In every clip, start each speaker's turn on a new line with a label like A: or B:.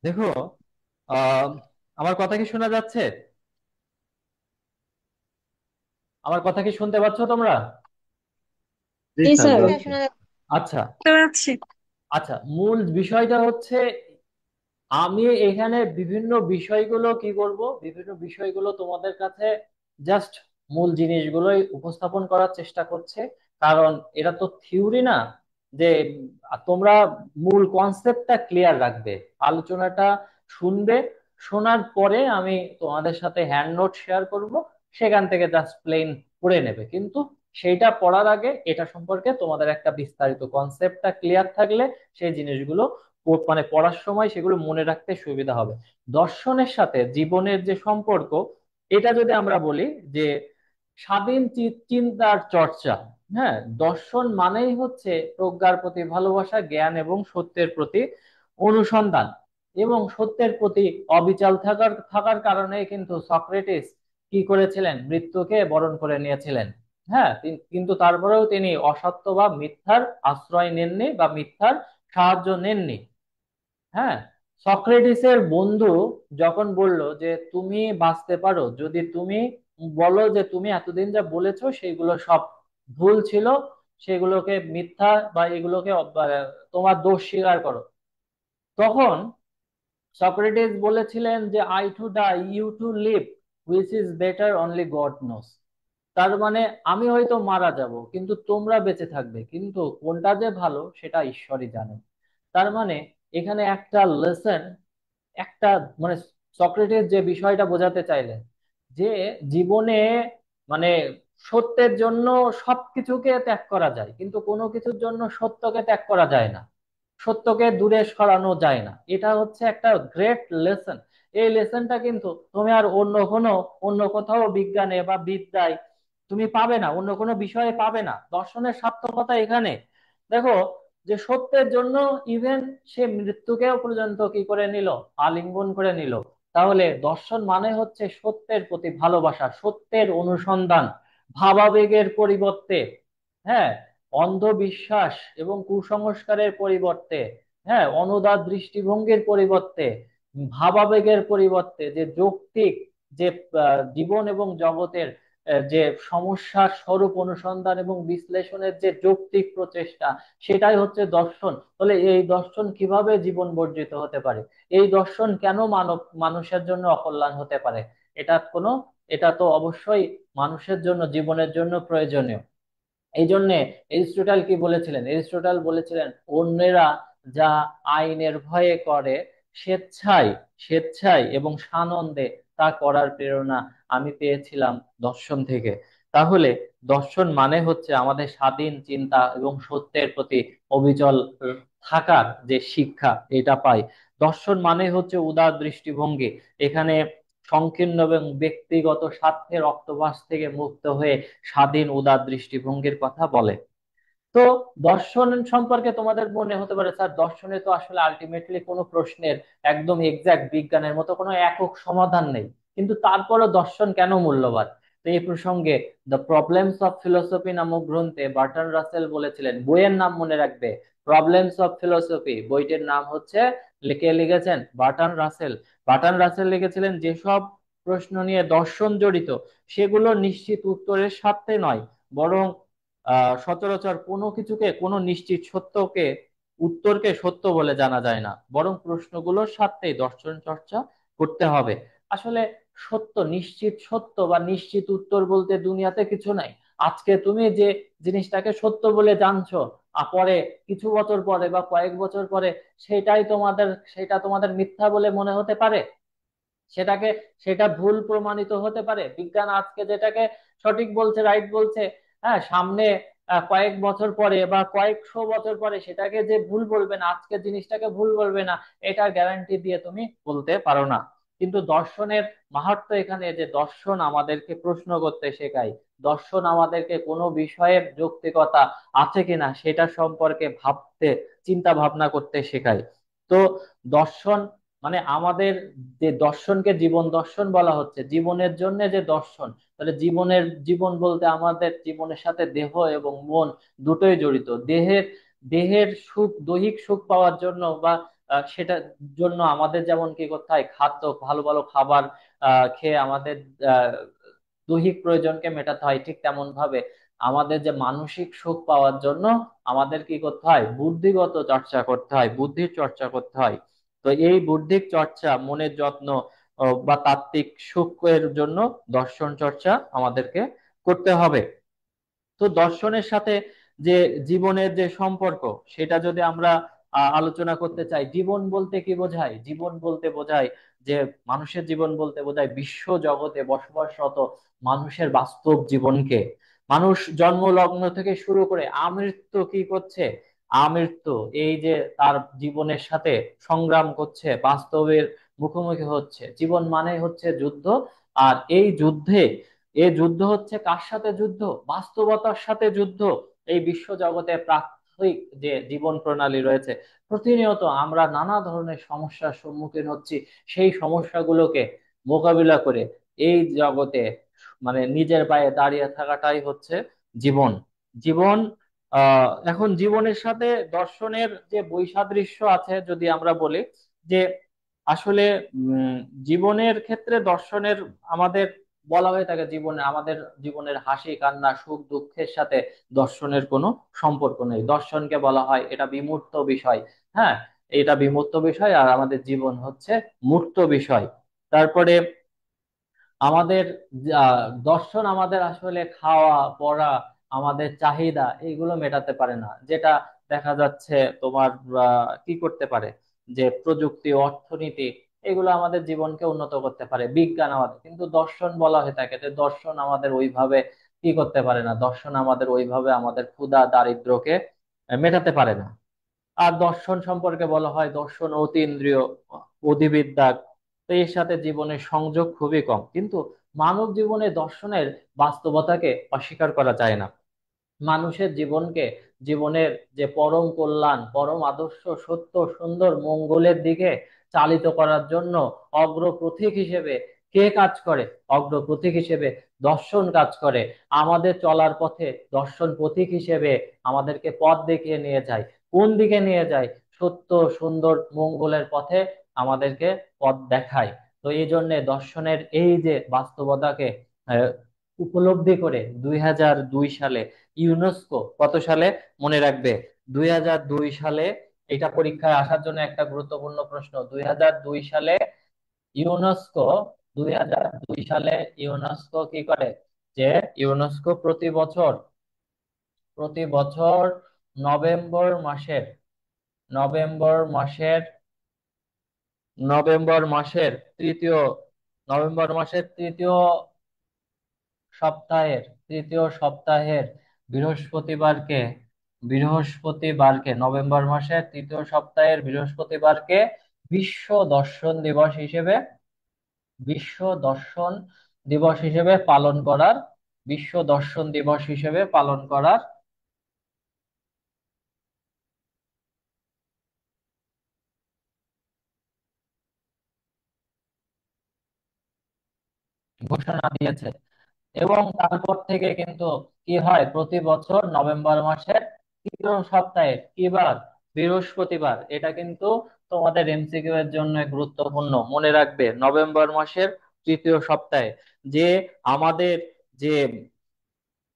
A: দেখো, আহ আমার কথা কি শোনা যাচ্ছে? আমার কথা কি শুনতে পাচ্ছ তোমরা?
B: জি
C: জি
B: স্যার
C: স্যার।
B: বলছি।
C: শোনা
A: আচ্ছা।
C: যাচ্ছে পাচ্ছি।
A: আচ্ছা, মূল বিষয়টা হচ্ছে আমি এখানে বিভিন্ন বিষয়গুলো কি করব, বিভিন্ন বিষয়গুলো তোমাদের কাছে জাস্ট মূল জিনিসগুলোই উপস্থাপন করার চেষ্টা করছে। কারণ এটা তো থিওরি না যে তোমরা মূল কনসেপ্টটা ক্লিয়ার রাখবে। আলোচনাটা শুনবে, শোনার পরে আমি তোমাদের সাথে হ্যান্ড নোট শেয়ার করব, সেখান থেকে জাস্ট প্লেন পড়ে নেবে। কিন্তু সেইটা পড়ার আগে এটা সম্পর্কে তোমাদের একটা বিস্তারিত কনসেপ্টটা ক্লিয়ার থাকলে সেই জিনিসগুলো মানে পড়ার সময় সেগুলো মনে রাখতে সুবিধা হবে। দর্শনের সাথে জীবনের যে সম্পর্ক, এটা যদি আমরা বলি যে স্বাধীন চিন্তার চর্চা। হ্যাঁ, দর্শন মানেই হচ্ছে প্রজ্ঞার প্রতি ভালোবাসা, জ্ঞান এবং সত্যের প্রতি অনুসন্ধান। এবং সত্যের প্রতি অবিচল থাকার থাকার কারণে কিন্তু সক্রেটিস কি করেছিলেন, মৃত্যুকে বরণ করে নিয়েছিলেন। হ্যাঁ, কিন্তু তারপরেও তিনি অসত্য বা মিথ্যার আশ্রয় নেননি বা মিথ্যার সাহায্য নেননি। হ্যাঁ, সক্রেটিসের বন্ধু যখন বলল যে তুমি বাঁচতে পারো যদি তুমি বলো যে তুমি এতদিন যা বলেছো সেগুলো সব ভুল ছিল, সেগুলোকে মিথ্যা বা এগুলোকে তোমার দোষ স্বীকার করো, তখন সক্রেটিস বলেছিলেন যে I to die you to live, which is better only God knows. তার মানে আমি হয়তো মারা যাব কিন্তু তোমরা বেঁচে থাকবে, কিন্তু কোনটা যে ভালো সেটা ঈশ্বরই জানেন। তার মানে এখানে একটা লেসন, একটা মানে সক্রেটিস যে বিষয়টা বোঝাতে চাইলেন যে জীবনে মানে সত্যের জন্য সবকিছুকে ত্যাগ করা যায় কিন্তু কোনো কিছুর জন্য সত্যকে ত্যাগ করা যায় না, সত্যকে দূরে সরানো যায় না। এটা হচ্ছে একটা গ্রেট লেসন। এই লেসনটা কিন্তু তুমি আর অন্য কোথাও বিজ্ঞানে বা বিদ্যায় তুমি পাবে না, অন্য কোনো বিষয়ে পাবে না। দর্শনের সার্থকতা এখানে। দেখো, যে সত্যের জন্য ইভেন সে মৃত্যুকেও পর্যন্ত কি করে নিল, আলিঙ্গন করে নিল। তাহলে দর্শন মানে হচ্ছে সত্যের প্রতি ভালোবাসা, সত্যের অনুসন্ধান, ভাবাবেগের পরিবর্তে, হ্যাঁ, অন্ধবিশ্বাস এবং কুসংস্কারের পরিবর্তে, হ্যাঁ, অনুদার দৃষ্টিভঙ্গির পরিবর্তে, ভাবাবেগের পরিবর্তে যে যৌক্তিক, যে জীবন এবং জগতের যে সমস্যার স্বরূপ অনুসন্ধান এবং বিশ্লেষণের যে যৌক্তিক প্রচেষ্টা, সেটাই হচ্ছে দর্শন। তাহলে এই দর্শন কিভাবে জীবন বর্জিত হতে পারে? এই দর্শন কেন মানুষের জন্য অকল্যাণ হতে পারে? এটা কোনো, এটা তো অবশ্যই মানুষের জন্য, জীবনের জন্য প্রয়োজনীয়। এই জন্যে এরিস্টটল কি বলেছিলেন? এরিস্টটল বলেছিলেন অন্যেরা যা আইনের ভয়ে করে, স্বেচ্ছায় স্বেচ্ছায় এবং সানন্দে তা করার প্রেরণা আমি পেয়েছিলাম দর্শন থেকে। তাহলে দর্শন মানে হচ্ছে আমাদের স্বাধীন চিন্তা এবং সত্যের প্রতি অবিচল থাকার যে শিক্ষা, এটা পাই। দর্শন মানে হচ্ছে উদার দৃষ্টিভঙ্গি। এখানে সংকীর্ণ এবং ব্যক্তিগত স্বার্থের অক্তবাস থেকে মুক্ত হয়ে স্বাধীন উদার দৃষ্টিভঙ্গির কথা বলে। তো দর্শন সম্পর্কে তোমাদের মনে হতে পারে স্যার দর্শনে তো আসলে আলটিমেটলি কোনো প্রশ্নের একদম এক্সাক্ট বিজ্ঞানের মতো কোনো একক সমাধান নেই, কিন্তু তারপরও দর্শন কেন মূল্যবান? তো এই প্রসঙ্গে দ্য প্রবলেমস অফ ফিলোসফি নামক গ্রন্থে বার্টন রাসেল বলেছিলেন, বইয়ের নাম মনে রাখবে, প্রবলেমস অফ ফিলোসফি, বইটির নাম হচ্ছে, কে লিখেছেন? বার্টন রাসেল। বার্টন রাসেল লিখেছিলেন যেসব প্রশ্ন নিয়ে দর্শন জড়িত সেগুলো নিশ্চিত উত্তরের স্বার্থে নয়, বরং সচরাচর কোনো কিছুকে, কোনো নিশ্চিত সত্যকে, উত্তরকে সত্য বলে জানা যায় না, বরং প্রশ্নগুলোর সাথেই দর্শন চর্চা করতে হবে। আসলে সত্য, নিশ্চিত সত্য বা নিশ্চিত উত্তর বলতে দুনিয়াতে কিছু নাই। আজকে তুমি যে জিনিসটাকে সত্য বলে জানছো, পরে কিছু বছর পরে বা কয়েক বছর পরে সেটা তোমাদের মিথ্যা বলে মনে হতে পারে। সেটাকে, সেটা ভুল প্রমাণিত হতে পারে। বিজ্ঞান আজকে যেটাকে সঠিক বলছে, রাইট বলছে, হ্যাঁ, সামনে কয়েক বছর পরে বা কয়েকশো বছর পরে সেটাকে যে ভুল বলবে না, আজকে জিনিসটাকে ভুল বলবে না, এটার গ্যারান্টি দিয়ে তুমি বলতে পারো না। কিন্তু দর্শনের মাহাত্ম্য এখানে যে দর্শন আমাদেরকে প্রশ্ন করতে শেখায়, দর্শন আমাদেরকে কোনো বিষয়ের যৌক্তিকতা আছে কিনা সেটা সম্পর্কে ভাবতে, চিন্তা ভাবনা করতে শেখায়। তো দর্শন মানে আমাদের, যে দর্শনকে জীবন দর্শন বলা হচ্ছে, জীবনের জন্য যে দর্শন, তাহলে জীবন বলতে আমাদের জীবনের সাথে দেহ এবং মন দুটোই জড়িত। দেহের সুখ, দৈহিক সুখ পাওয়ার জন্য বা সেটার জন্য আমাদের যেমন কি করতে হয়, খাদ্য, ভালো ভালো খাবার খেয়ে আমাদের আহ দৈহিক প্রয়োজনকে মেটাতে হয়, ঠিক তেমন ভাবে আমাদের যে মানসিক সুখ পাওয়ার জন্য আমাদের কি করতে হয়, বুদ্ধিগত চর্চা করতে হয়, বুদ্ধির চর্চা করতে হয়। তো এই বুদ্ধির চর্চা, মনের যত্ন বা তাত্ত্বিক সুখের জন্য দর্শন চর্চা আমাদেরকে করতে হবে। তো দর্শনের সাথে যে জীবনের যে সম্পর্ক, সেটা যদি আমরা আলোচনা করতে চাই, জীবন বলতে কি বোঝায়? জীবন বলতে বোঝায় যে মানুষের জীবন বলতে বোঝায় বিশ্ব জগতে বসবাসরত মানুষের বাস্তব জীবনকে। মানুষ জন্মলগ্ন থেকে শুরু করে আমৃত্যু কি করছে, আমৃত্যু এই যে তার জীবনের সাথে সংগ্রাম করছে, বাস্তবের মুখোমুখি হচ্ছে। জীবন মানে হচ্ছে যুদ্ধ। আর এই যুদ্ধে, এ যুদ্ধ হচ্ছে কার সাথে যুদ্ধ? বাস্তবতার সাথে যুদ্ধ। এই বিশ্ব জগতে প্রাত্যহিক যে জীবন প্রণালী রয়েছে, প্রতিনিয়ত আমরা নানা ধরনের সমস্যার সম্মুখীন হচ্ছি। সেই সমস্যাগুলোকে মোকাবিলা করে এই জগতে মানে নিজের পায়ে দাঁড়িয়ে থাকাটাই হচ্ছে জীবন। জীবন এখন জীবনের সাথে দর্শনের যে বৈসাদৃশ্য আছে যদি আমরা বলি, যে আসলে উম, জীবনের ক্ষেত্রে দর্শনের আমাদের বলা হয়ে থাকে, জীবনে আমাদের জীবনের হাসি কান্না সুখ দুঃখের সাথে দর্শনের কোনো সম্পর্ক নেই। দর্শনকে বলা হয় এটা বিমূর্ত বিষয়। হ্যাঁ, এটা বিমূর্ত বিষয়, আর আমাদের জীবন হচ্ছে মূর্ত বিষয়। তারপরে আমাদের দর্শন আমাদের আসলে খাওয়া পড়া, আমাদের চাহিদা এইগুলো মেটাতে পারে না। যেটা দেখা যাচ্ছে তোমার কি করতে পারে, যে প্রযুক্তি, অর্থনীতি, এগুলো আমাদের জীবনকে উন্নত করতে পারে, বিজ্ঞান আমাদের। কিন্তু দর্শন বলা হয়ে থাকে যে দর্শন আমাদের ওইভাবে কি করতে পারে না, দর্শন আমাদের ওইভাবে আমাদের ক্ষুধা দারিদ্র্যকে মেটাতে পারে না। আর দর্শন সম্পর্কে বলা হয় দর্শন অতীন্দ্রিয়, অধিবিদ্যা। তো এর সাথে জীবনের সংযোগ খুবই কম। কিন্তু মানব জীবনে দর্শনের বাস্তবতাকে অস্বীকার করা যায় না। মানুষের জীবনকে, জীবনের যে পরম কল্যাণ, পরম আদর্শ, সত্য, সুন্দর, মঙ্গলের দিকে চালিত করার জন্য অগ্রপথিক হিসেবে কে কাজ করে? অগ্রপথিক হিসেবে দর্শন কাজ করে। আমাদের চলার পথে দর্শন পথিক হিসেবে আমাদেরকে পথ দেখিয়ে নিয়ে যায়। কোন দিকে নিয়ে যায়? সত্য, সুন্দর, মঙ্গলের পথে আমাদেরকে পথ দেখায়। তো এই জন্য দর্শনের এই যে বাস্তবতাকে আহ, উপলব্ধি করে 2002 সালে ইউনেস্কো, কত সালে মনে রাখবে? 2002 সালে, এটা পরীক্ষায় আসার জন্য একটা গুরুত্বপূর্ণ প্রশ্ন। 2002 সালে ইউনেস্কো, 2002 সালে ইউনেস্কো কি করে, যে ইউনেস্কো প্রতি বছর নভেম্বর মাসের, নভেম্বর মাসের নভেম্বর মাসের তৃতীয় নভেম্বর মাসের তৃতীয় সপ্তাহের বৃহস্পতিবারকে, নভেম্বর মাসের তৃতীয় সপ্তাহের বৃহস্পতিবারকে বিশ্ব দর্শন দিবস হিসেবে, বিশ্ব দর্শন দিবস হিসেবে পালন করার, বিশ্ব দর্শন দিবস হিসেবে পালন করার ঘোষণা দিয়েছে। এবং তারপর থেকে কিন্তু কি হয়, প্রতি বছর নভেম্বর মাসের তৃতীয় সপ্তাহে কি বার? বৃহস্পতিবার। এটা কিন্তু তোমাদের এমসিকিউ এর জন্য গুরুত্বপূর্ণ, মনে রাখবে। নভেম্বর মাসের তৃতীয় সপ্তাহে যে আমাদের যে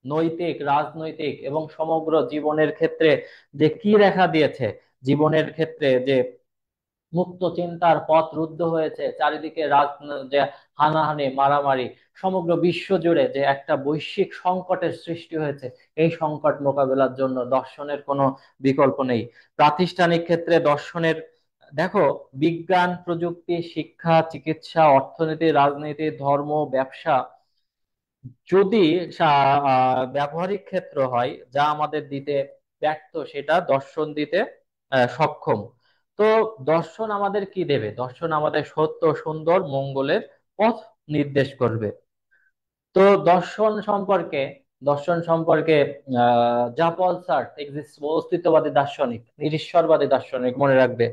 A: নৈতিক, রাজনৈতিক এবং সমগ্র জীবনের ক্ষেত্রে যে কি দেখা দিয়েছে, জীবনের ক্ষেত্রে যে মুক্ত চিন্তার পথ রুদ্ধ হয়েছে, চারিদিকে যে হানাহানি মারামারি, সমগ্র বিশ্ব জুড়ে যে একটা বৈশ্বিক সংকটের সৃষ্টি হয়েছে, এই সংকট মোকাবেলার জন্য দর্শনের কোনো বিকল্প নেই। প্রাতিষ্ঠানিক ক্ষেত্রে দর্শনের, দেখো, বিজ্ঞান, প্রযুক্তি, শিক্ষা, চিকিৎসা, অর্থনীতি, রাজনীতি, ধর্ম, ব্যবসা, যদি ব্যবহারিক ক্ষেত্র হয় যা আমাদের দিতে ব্যর্থ, সেটা দর্শন দিতে সক্ষম। তো দর্শন আমাদের কি দেবে? দর্শন আমাদের সত্য, সুন্দর, মঙ্গলের পথ নির্দেশ করবে। তো দর্শন সম্পর্কে জা পল সার্ট, অস্তিত্ববাদী দার্শনিক, নিরীশ্বরবাদী দার্শনিক, মনে রাখবে,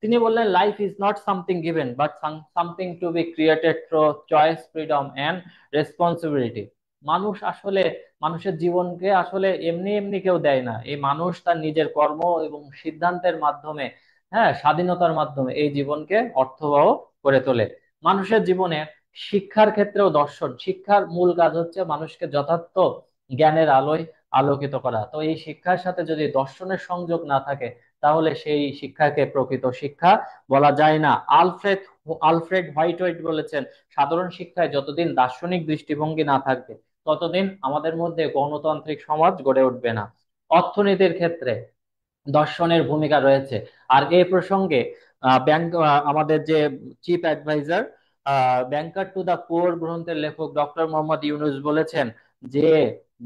A: তিনি বললেন life is not something given but something to be created through choice, freedom and responsibility. মানুষ আসলে, মানুষের জীবনকে আসলে এমনি এমনি কেউ দেয় না। এই মানুষ তার নিজের কর্ম এবং সিদ্ধান্তের মাধ্যমে, হ্যাঁ, স্বাধীনতার মাধ্যমে এই জীবনকে অর্থবহ করে তোলে। মানুষের জীবনে শিক্ষার ক্ষেত্রেও দর্শন শিক্ষার মূল কাজ হচ্ছে মানুষকে যথার্থ জ্ঞানের আলোয় আলোকিত করা। তো এই শিক্ষার সাথে যদি দর্শনের সংযোগ না থাকে, তাহলে সেই শিক্ষাকে প্রকৃত শিক্ষা বলা যায় না। আলফ্রেড আলফ্রেড হোয়াইট বলেছেন, সাধারণ শিক্ষায় যতদিন দার্শনিক দৃষ্টিভঙ্গি না থাকবে, ততদিন আমাদের মধ্যে গণতান্ত্রিক সমাজ গড়ে উঠবে না। অর্থনীতির ক্ষেত্রে দর্শনের ভূমিকা রয়েছে। আর এই প্রসঙ্গে আমাদের যে chief adviser, banker to the poor গ্রন্থের লেখক ডক্টর মোহাম্মদ ইউনুস বলেছেন যে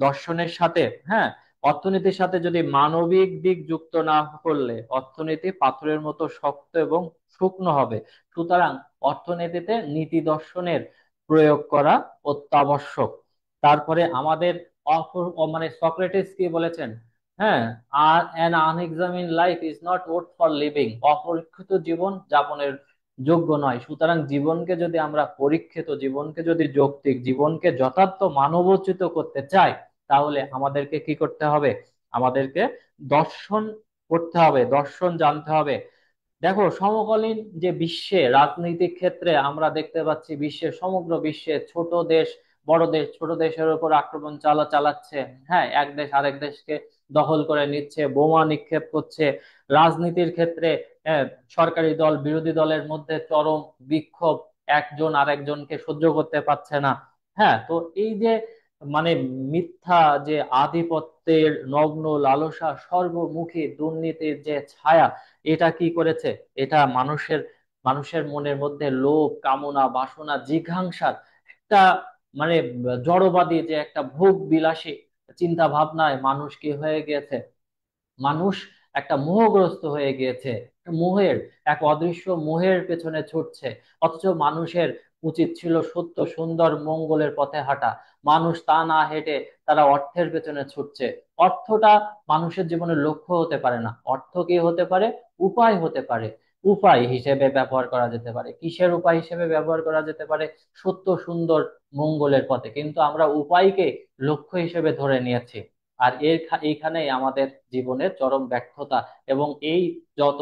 A: দর্শনের সাথে, হ্যাঁ, অর্থনীতির সাথে যদি মানবিক দিক যুক্ত না করলে অর্থনীতি পাথরের মতো শক্ত এবং শুকনো হবে। সুতরাং অর্থনীতিতে নীতি দর্শনের প্রয়োগ করা অত্যাবশ্যক। তারপরে আমাদের মানে সক্রেটিস কি বলেছেন? হ্যাঁ, আর an unexamined life is not worth for living, অপরীক্ষিত জীবন যাপনের যোগ্য নয়। সুতরাং জীবনকে যদি আমরা পরীক্ষিত, জীবনকে যদি যৌক্তিক, জীবনকে যথার্থ মানবোচিত করতে চাই, তাহলে আমাদেরকে কি করতে হবে? আমাদেরকে দর্শন করতে হবে, দর্শন জানতে হবে। দেখো, সমকালীন যে বিশ্বে রাজনৈতিক ক্ষেত্রে আমরা দেখতে পাচ্ছি, বিশ্বের সমগ্র বিশ্বে ছোট দেশ বড় দেশ ছোট দেশের উপর আক্রমণ চালাচ্ছে। হ্যাঁ, এক দেশ আরেক দেশকে দখল করে নিচ্ছে, বোমা নিক্ষেপ করছে। রাজনীতির ক্ষেত্রে সরকারি দল বিরোধী দলের মধ্যে চরম বিক্ষোভ, একজন আরেকজনকে সহ্য করতে পারছে না। হ্যাঁ, তো এই যে মানে মিথ্যা যে আধিপত্যের নগ্ন লালসা, সর্বমুখী দুর্নীতির যে ছায়া, এটা কি করেছে? এটা মানুষের মনের মধ্যে লোভ, কামনা, বাসনা, জিঘাংসার একটা মানে জড়বাদী যে একটা ভোগ বিলাসী চিন্তা ভাবনায় মানুষ কি হয়ে গিয়েছে? মানুষ একটা মোহগ্রস্ত হয়ে গিয়েছে, মোহের, এক অদৃশ্য মোহের পেছনে ছুটছে। অথচ মানুষের উচিত ছিল সত্য, সুন্দর, মঙ্গলের পথে হাঁটা। মানুষ তা না হেঁটে তারা অর্থের পেছনে ছুটছে। অর্থটা মানুষের জীবনের লক্ষ্য হতে পারে না। অর্থ কি হতে পারে? উপায় হতে পারে। উপায় হিসেবে ব্যবহার করা যেতে পারে। কিসের উপায় হিসেবে ব্যবহার করা যেতে পারে? সত্য, সুন্দর, মঙ্গলের পথে। কিন্তু আমরা উপায়কে লক্ষ্য হিসেবে ধরে নিয়েছি। আর এইখানেই আমাদের জীবনের চরম ব্যর্থতা এবং এই যত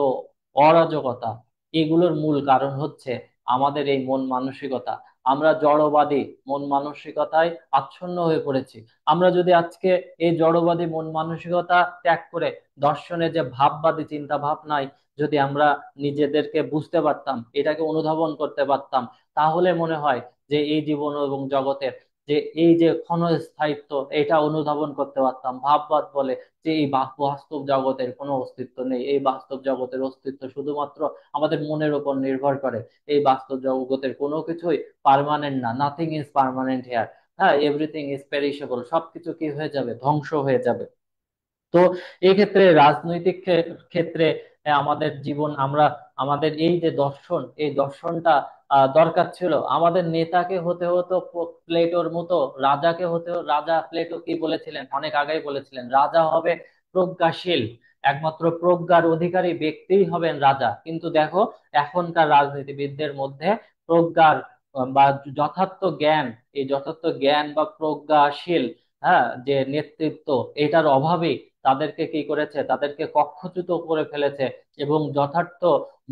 A: অরাজকতা, এগুলোর মূল কারণ হচ্ছে আমাদের এই মন মানসিকতা। আমরা জড়বাদী মন মানসিকতায় আচ্ছন্ন হয়ে পড়েছি। আমরা যদি আজকে এই জড়বাদী মন মানসিকতা ত্যাগ করে দর্শনে যে ভাববাদী চিন্তা ভাবনায় যদি আমরা নিজেদেরকে বুঝতে পারতাম, এটাকে অনুধাবন করতে পারতাম, তাহলে মনে হয় যে এই জীবন এবং জগতের যে এই যে ক্ষণস্থায়িত্ব, এটা অনুধাবন করতে পারতাম। ভাববাদ বলে যে এই বাস্তব জগতের কোনো অস্তিত্ব নেই, এই বাস্তব জগতের অস্তিত্ব শুধুমাত্র আমাদের মনের উপর নির্ভর করে। এই বাস্তব জগতের কোনো কিছুই পার্মানেন্ট না, নাথিং ইজ পার্মানেন্ট হিয়ার। হ্যাঁ, এভরিথিং ইজ পেরিশেবল, সবকিছু কি হয়ে যাবে? ধ্বংস হয়ে যাবে। তো এই ক্ষেত্রে রাজনৈতিক ক্ষেত্রে আমাদের জীবন, আমরা আমাদের এই যে দর্শন, এই দর্শনটা দরকার ছিল। আমাদের নেতাকে হতে হতো প্লেটোর মতো, রাজাকে হতে রাজা প্লেটো কি বলেছিলেন? অনেক আগেই বলেছিলেন, রাজা হবে প্রজ্ঞাশীল, একমাত্র প্রজ্ঞার অধিকারী ব্যক্তিই হবেন রাজা। কিন্তু দেখো, এখনকার রাজনীতিবিদদের মধ্যে প্রজ্ঞার বা যথার্থ জ্ঞান, এই যথার্থ জ্ঞান বা প্রজ্ঞাশীল, হ্যাঁ, যে নেতৃত্ব, এটার অভাবে তাদেরকে কি করেছে? তাদেরকে কক্ষচ্যুত করে ফেলেছে। এবং যথার্থ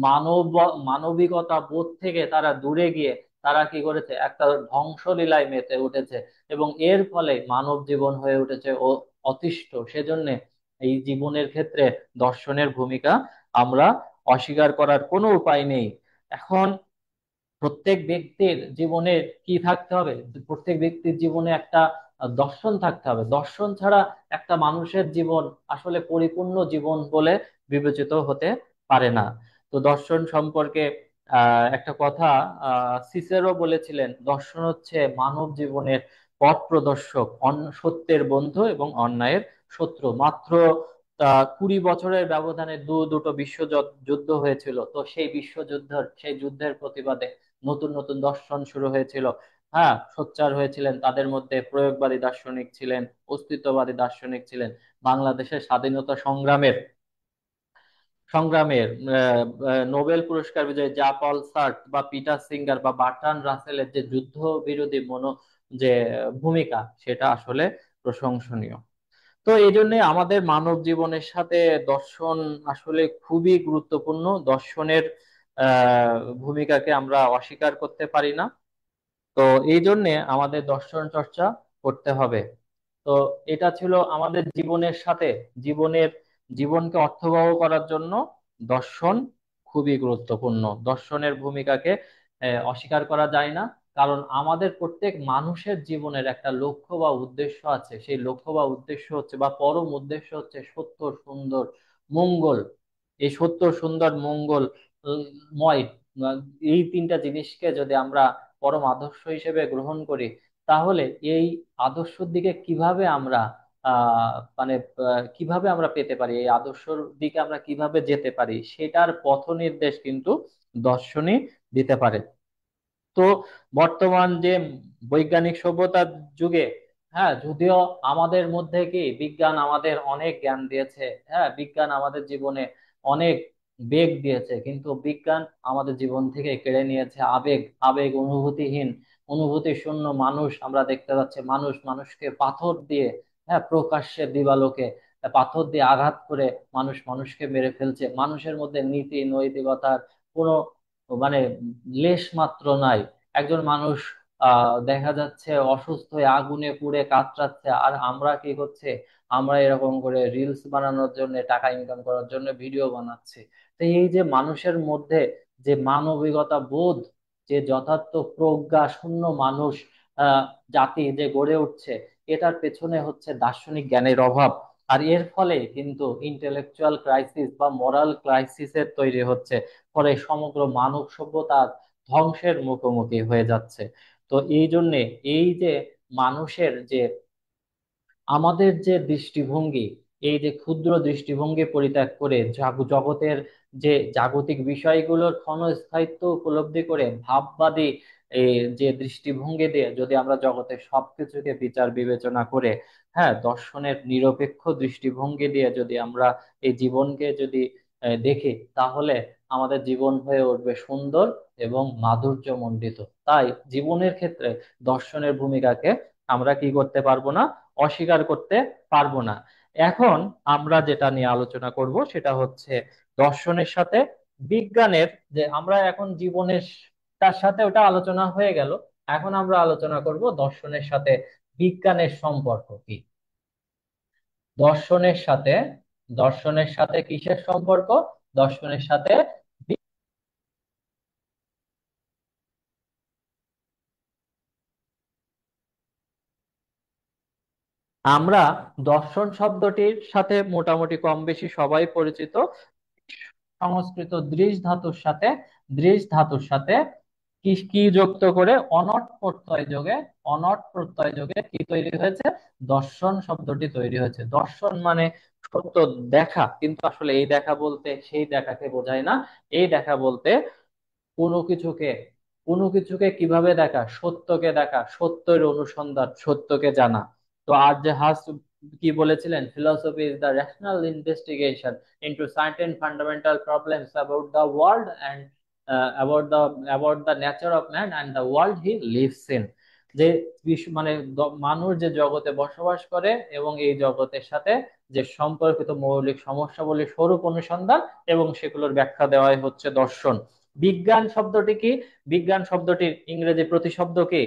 A: মানব মানবিকতা বোধ থেকে তারা দূরে গিয়ে তারা কি করেছে? একটা ধ্বংসলীলায় মেতে উঠেছে। এবং এর ফলে মানব জীবন হয়ে উঠেছে ও অতিষ্ঠ। সেজন্য এই জীবনের ক্ষেত্রে দর্শনের ভূমিকা আমরা অস্বীকার করার কোনো উপায় নেই। এখন প্রত্যেক ব্যক্তির জীবনে কি থাকতে হবে? প্রত্যেক ব্যক্তির জীবনে একটা দর্শন থাকতে হবে। দর্শন ছাড়া একটা মানুষের জীবন আসলে পরিপূর্ণ জীবন বলে বিবেচিত হতে পারে না। তো দর্শন সম্পর্কে একটা কথা সিসেরো বলেছিলেন, দর্শন হচ্ছে মানব জীবনের পথ প্রদর্শক, সত্যের বন্ধু এবং অন্যায়ের শত্রু। মাত্র 20 বছরের ব্যবধানে দুটো যুদ্ধ হয়েছিল। তো সেই যুদ্ধের প্রতিবাদে নতুন নতুন দর্শন শুরু হয়েছিল। হ্যাঁ, সোচ্চার হয়েছিলেন, তাদের মধ্যে প্রয়োগবাদী দার্শনিক ছিলেন, অস্তিত্ববাদী দার্শনিক ছিলেন। বাংলাদেশের স্বাধীনতা সংগ্রামের নোবেল পুরস্কার বিজয়ী জা পল সার্ট বা পিটার সিঙ্গার বা বার্ট্রান্ড রাসেলের যে যুদ্ধ বিরোধী যে ভূমিকা, সেটা আসলে প্রশংসনীয়। তো এই জন্য আমাদের মানব জীবনের সাথে দর্শন আসলে খুবই গুরুত্বপূর্ণ। দর্শনের ভূমিকাকে আমরা অস্বীকার করতে পারি না। তো এই জন্যে আমাদের দর্শন চর্চা করতে হবে। তো এটা ছিল আমাদের জীবনের সাথে, জীবনের জীবনকে অর্থবহ করার জন্য দর্শন খুবই গুরুত্বপূর্ণ। দর্শনের ভূমিকাকে অস্বীকার করা যায় না। কারণ আমাদের প্রত্যেক মানুষের জীবনের একটা লক্ষ্য বা উদ্দেশ্য আছে। সেই লক্ষ্য বা উদ্দেশ্য হচ্ছে, বা পরম উদ্দেশ্য হচ্ছে সত্য, সুন্দর, মঙ্গল। এই সত্য, সুন্দর, মঙ্গল ময় এই তিনটা জিনিসকে যদি আমরা পরম আদর্শ হিসেবে গ্রহণ করি, তাহলে এই আদর্শের দিকে কিভাবে আমরা মানে কিভাবে আমরা পেতে পারি, এই আদর্শের দিকে আমরা কিভাবে যেতে পারি, সেটার পথ নির্দেশ কিন্তু দর্শনই দিতে পারে। তো বর্তমান যে বৈজ্ঞানিক সভ্যতার যুগে, হ্যাঁ, যদিও আমাদের মধ্যে কি বিজ্ঞান আমাদের অনেক জ্ঞান দিয়েছে, হ্যাঁ, বিজ্ঞান আমাদের জীবনে অনেক বেগ দিয়েছে, কিন্তু বিজ্ঞান আমাদের জীবন থেকে কেড়ে নিয়েছে আবেগ। আবেগ, অনুভূতিহীন, অনুভূতি শূন্য মানুষ আমরা দেখতে পাচ্ছি। মানুষ মানুষকে পাথর দিয়ে, হ্যাঁ, প্রকাশ্যে দিবালোকে পাথর দিয়ে আঘাত করে মানুষ মানুষকে মেরে ফেলছে। মানুষের মধ্যে নীতি নৈতিকতার কোনো মানে লেশ মাত্র নাই। একজন মানুষ দেখা যাচ্ছে অসুস্থ হয়ে আগুনে পুড়ে কাতরাচ্ছে, আর আমরা কি করছে, আমরা এরকম করে রিলস বানানোর জন্য, টাকা ইনকাম করার জন্য ভিডিও বানাচ্ছি। তো এই যে মানুষের মধ্যে যে মানবিকতা বোধ, যে যথার্থ প্রজ্ঞা শূন্য মানুষ আহ জাতি যে গড়ে উঠছে, এটার পেছনে হচ্ছে দার্শনিক জ্ঞানের অভাব। আর এর ফলে কিন্তু ইন্টেলেকচুয়াল ক্রাইসিস বা মোরাল ক্রাইসিসের তৈরি হচ্ছে। ফলে সমগ্র মানব সভ্যতা ধ্বংসের মুখোমুখি হয়ে যাচ্ছে। তো এই জন্যে এই যে মানুষের যে আমাদের যে দৃষ্টিভঙ্গি, এই যে ক্ষুদ্র দৃষ্টিভঙ্গি পরিত্যাগ করে জগতের যে জাগতিক বিষয়গুলোর ক্ষণস্থায়িত্ব উপলব্ধি করে ভাববাদী এই যে দৃষ্টিভঙ্গি দিয়ে যদি আমরা জগতের সবকিছুকে বিচার বিবেচনা করে, হ্যাঁ, দর্শনের নিরপেক্ষ দৃষ্টিভঙ্গি দিয়ে যদি আমরা এই জীবনকে যদি দেখি, তাহলে আমাদের জীবন হয়ে উঠবে সুন্দর এবং মাধুর্যমণ্ডিত। তাই জীবনের ক্ষেত্রে দর্শনের ভূমিকাকে আমরা কি করতে পারবো না, অস্বীকার করতে পারবো না। এখন আমরা যেটা নিয়ে আলোচনা করব সেটা হচ্ছে দর্শনের সাথে বিজ্ঞানের, যে আমরা এখন জীবনের তার সাথে ওটা আলোচনা হয়ে গেল। এখন আমরা আলোচনা করব দর্শনের সাথে বিজ্ঞানের সম্পর্ক কি। দর্শনের সাথে, দর্শনের সাথে কিসের সম্পর্ক? দর্শনের সাথে আমরা দর্শন শব্দটির সাথে মোটামুটি কম বেশি সবাই পরিচিত। সংস্কৃত দৃশ ধাতুর সাথে, দৃশ ধাতুর সাথে কি কি যুক্ত করে অনট প্রত্যয় যোগে, অনট প্রত্যয় যোগে কি তৈরি হয়েছে? দর্শন শব্দটি তৈরি হয়েছে। দর্শন মানে সত্য দেখা, কিন্তু আসলে এই দেখা বলতে সেই দেখাকে বোঝায় না। এই দেখা বলতে কোনো কিছুকে, কোনো কিছুকে কিভাবে দেখা, সত্যকে দেখা, সত্যের অনুসন্ধান, সত্যকে জানা। তো আর যে হাস কি বলেছিলেন, philosophy is the rational investigation into certain fundamental problems about the world and about the nature of man and the world he lives in. যে মানে মানুষ যে জগতে বসবাস করে এবং এই জগতের সাথে যে সম্পর্কিত মৌলিক সমস্যাবলীর স্বরূপ অনুসন্ধান এবং সেগুলোর ব্যাখ্যা দেওয়াই হচ্ছে দর্শন। বিজ্ঞান শব্দটি কি? বিজ্ঞান শব্দটির ইংরেজি প্রতিশব্দ কি?